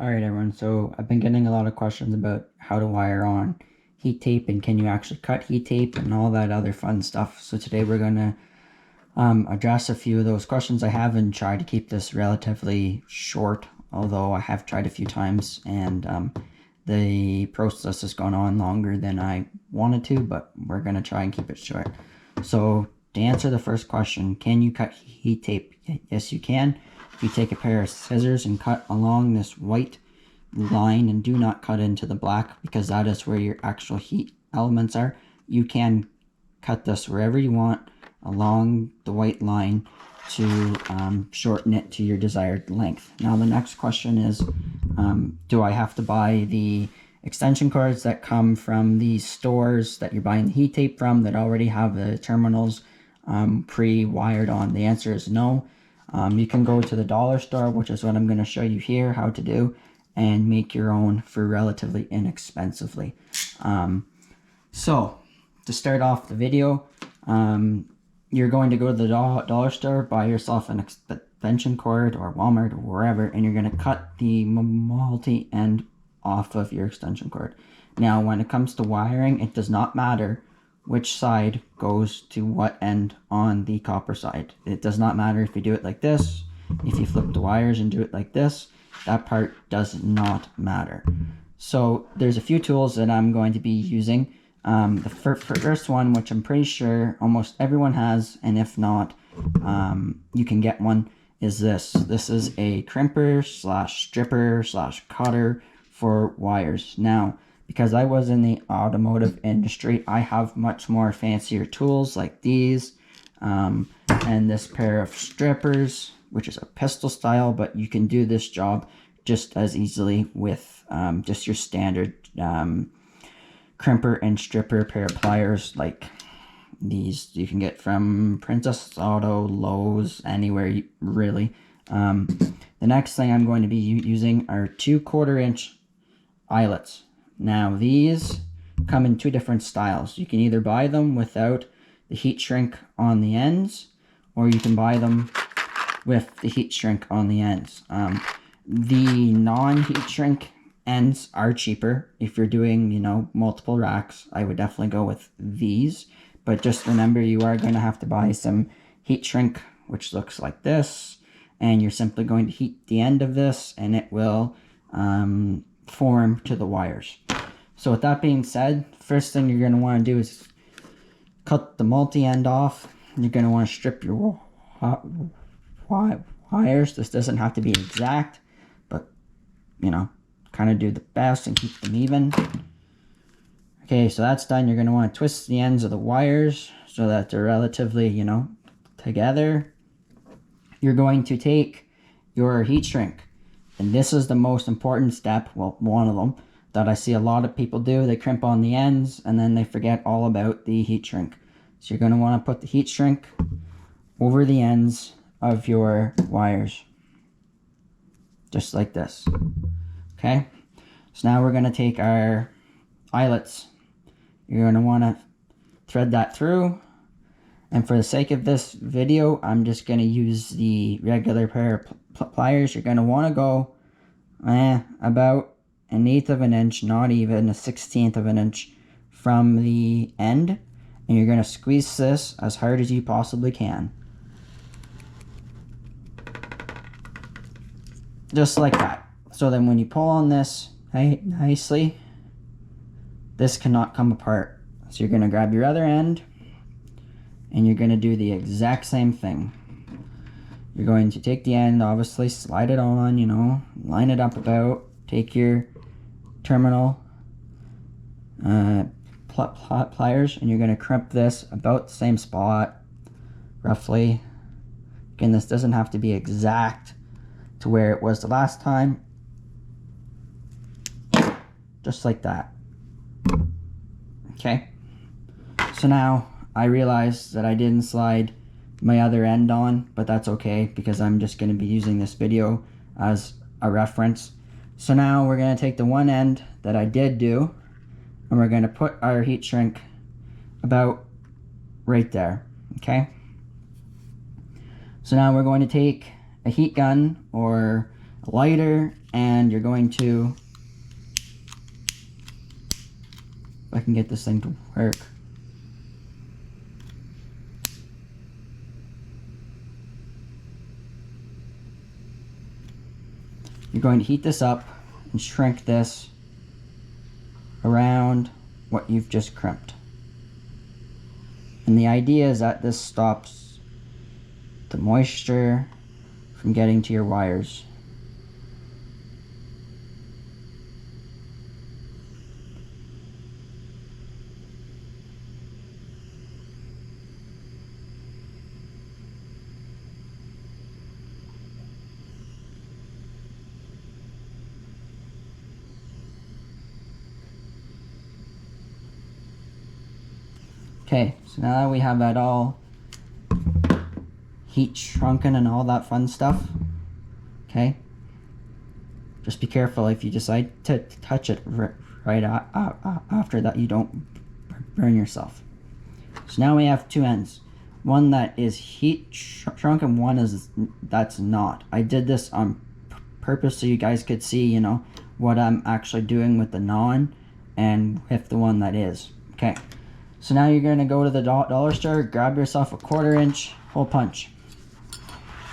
Alright everyone, so I've been getting a lot of questions about how to wire on heat tape and can you actually cut heat tape and all that other fun stuff. So today we're going to address a few of those questions I have and try to keep this relatively short, although I have tried a few times and the process has gone on longer than I wanted to, but we're going to try and keep it short. So to answer the first question, can you cut heat tape? Yes, you can. If you take a pair of scissors and cut along this white line and do not cut into the black because that is where your actual heat elements are, you can cut this wherever you want along the white line to shorten it to your desired length. Now the next question is, do I have to buy the extension cords that come from the stores that you're buying the heat tape from that already have the terminals pre-wired on? The answer is no. You can go to the dollar store, which is what I'm going to show you here how to do, and make your own for relatively inexpensively. So to start off the video, you're going to go to the dollar store, buy yourself an extension cord, or Walmart or wherever, and you're going to cut the multi-end off of your extension cord. Now when it comes to wiring, it does not matter which side goes to what end on the copper side. It does not matter if you do it like this, if you flip the wires and do it like this, that part does not matter. So there's a few tools that I'm going to be using. The first one, which I'm pretty sure almost everyone has, and if not, you can get one, is this. This is a crimper slash stripper slash cutter for wires. Now, because I was in the automotive industry, I have much more fancier tools like these and this pair of strippers, which is a pistol style, but you can do this job just as easily with just your standard crimper and stripper pair of pliers like these you can get from Princess Auto, Lowe's, anywhere really. The next thing I'm going to be using are 2/4 inch eyelets. Now these come in two different styles. You can either buy them without the heat shrink on the ends, or you can buy them with the heat shrink on the ends. The non-heat shrink ends are cheaper. If you're doing, you know, multiple racks, I would definitely go with these. But just remember, you are going to have to buy some heat shrink, which looks like this. And you're simply going to heat the end of this, and it will form to the wires. So with that being said, first thing you're going to want to do is cut the multi-end off. You're going to want to strip your wires. This doesn't have to be exact, but you know, kind of do the best and keep them even. Okay, so that's done. You're going to want to twist the ends of the wires so that they're relatively, you know, together. You're going to take your heat shrink, and this is the most important step, well, one of them, that I see a lot of people do. They crimp on the ends and then they forget all about the heat shrink. So you're going to want to put the heat shrink over the ends of your wires, just like this. Okay, so now we're going to take our eyelets. You're going to want to thread that through, and for the sake of this video, I'm just going to use the regular pair of pliers. You're going to want to go about 1/8 of an inch, not even 1/16 of an inch from the end, and you're going to squeeze this as hard as you possibly can. Just like that. So then when you pull on this nicely, this cannot come apart. So you're going to grab your other end, and you're going to do the exact same thing. You're going to take the end, obviously slide it on, you know, line it up about, take your terminal pliers, and you're going to crimp this about the same spot, roughly. Again, this doesn't have to be exact to where it was the last time. Just like that. Okay. So now I realized that I didn't slide my other end on, but that's okay because I'm just going to be using this video as a reference. So now we're going to take the one end that I did do, and we're going to put our heat shrink about right there. Okay. So now we're going to take a heat gun or a lighter, and you're going to, if I can get this thing to work. You're going to heat this up and shrink this around what you've just crimped. And the idea is that this stops the moisture from getting to your wires. Okay, so now that we have that all heat shrunken and all that fun stuff, okay, just be careful if you decide to touch it right after that, you don't burn yourself. So now we have two ends, one that is heat shrunken, one is that's not. I did this on purpose so you guys could see, you know, what I'm actually doing with the non and with the one that is. Okay. So now you're going to go to the dollar store, grab yourself a 1/4 inch hole punch.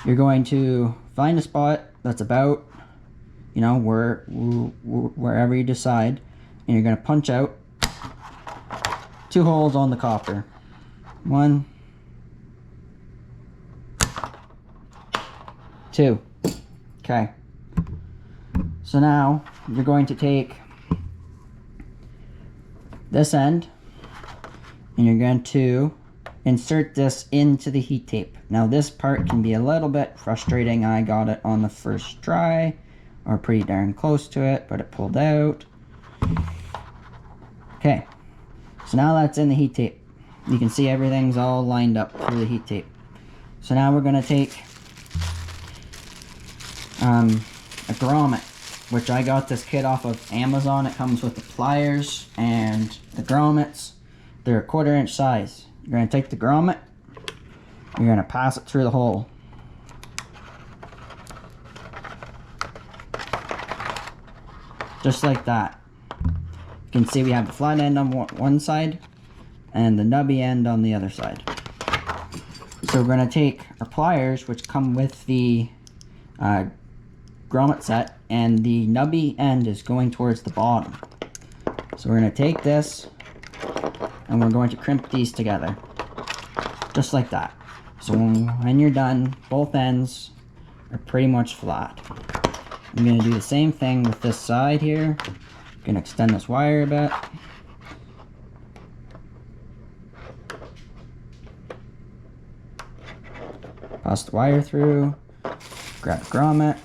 You're going to find a spot that's about, you know, wherever you decide, and you're going to punch out 2 holes on the copper. 1, 2. Okay. So now you're going to take this end, and you're going to insert this into the heat tape. Now this part can be a little bit frustrating. I got it on the first try, or pretty darn close to it, but it pulled out. Okay, so now that's in the heat tape. You can see everything's all lined up through the heat tape. So now we're going to take a grommet, which I got this kit off of Amazon. It comes with the pliers and the grommets. They're a 1/4 inch size. You're going to take the grommet, you're going to pass it through the hole. Just like that. You can see we have the flat end on one side and the nubby end on the other side. So we're going to take our pliers, which come with the grommet set, and the nubby end is going towards the bottom. So we're going to take this and we're going to crimp these together, just like that. So when you're done, both ends are pretty much flat. I'm going to do the same thing with this side here. I'm going to extend this wire a bit. Pass the wire through, grab the grommet.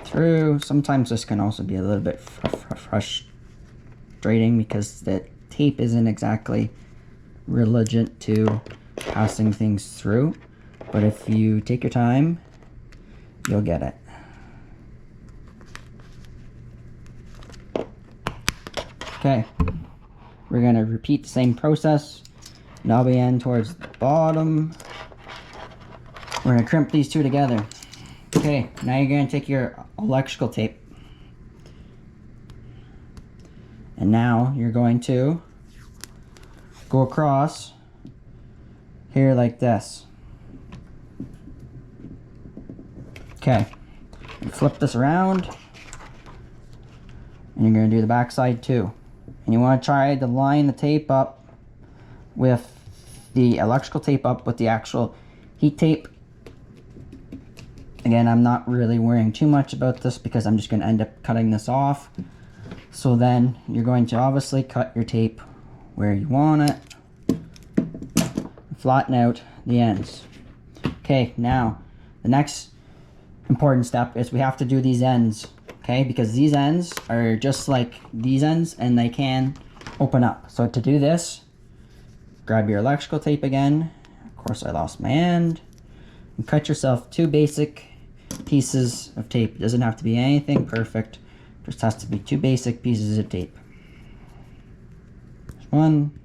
Through. Sometimes this can also be a little bit frustrating because the tape isn't exactly religent to passing things through, but if you take your time, you'll get it. Okay, we're going to repeat the same process. Knobby end towards the bottom. We're going to crimp these two together. Okay, now you're going to take your electrical tape, and now you're going to go across here like this. Okay, and flip this around, and you're going to do the back side too. And you want to try to line the tape up with the electrical tape up with the actual heat tape. Again, I'm not really worrying too much about this because I'm just going to end up cutting this off. So then you're going to obviously cut your tape where you want it. Flatten out the ends. Okay, now the next important step is we have to do these ends. Okay, because these ends are just like these ends and they can open up. So to do this, grab your electrical tape again. Of course, I lost my end. And cut yourself 2 basic pieces of tape. It doesn't have to be anything perfect, just has to be 2 basic pieces of tape. There's 1,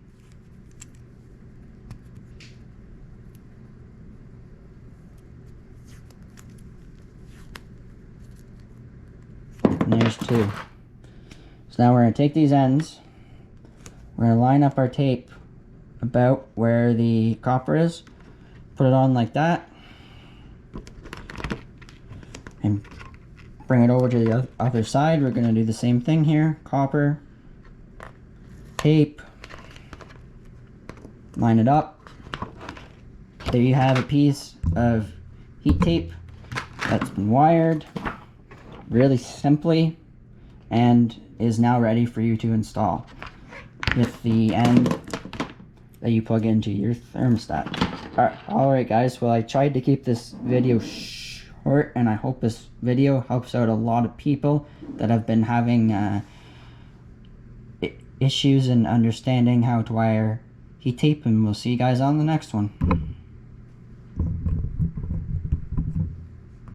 too. So now we're going to take these ends, we're going to line up our tape about where the copper is, put it on like that, and bring it over to the other side. We're going to do the same thing here. Copper, tape, line it up. There you have a piece of heat tape that's been wired really simply and is now ready for you to install with the end that you plug into your thermostat. Alright guys, well, I tried to keep this video short, and I hope this video helps out a lot of people that have been having issues in understanding how to wire heat tape, and we'll see you guys on the next one.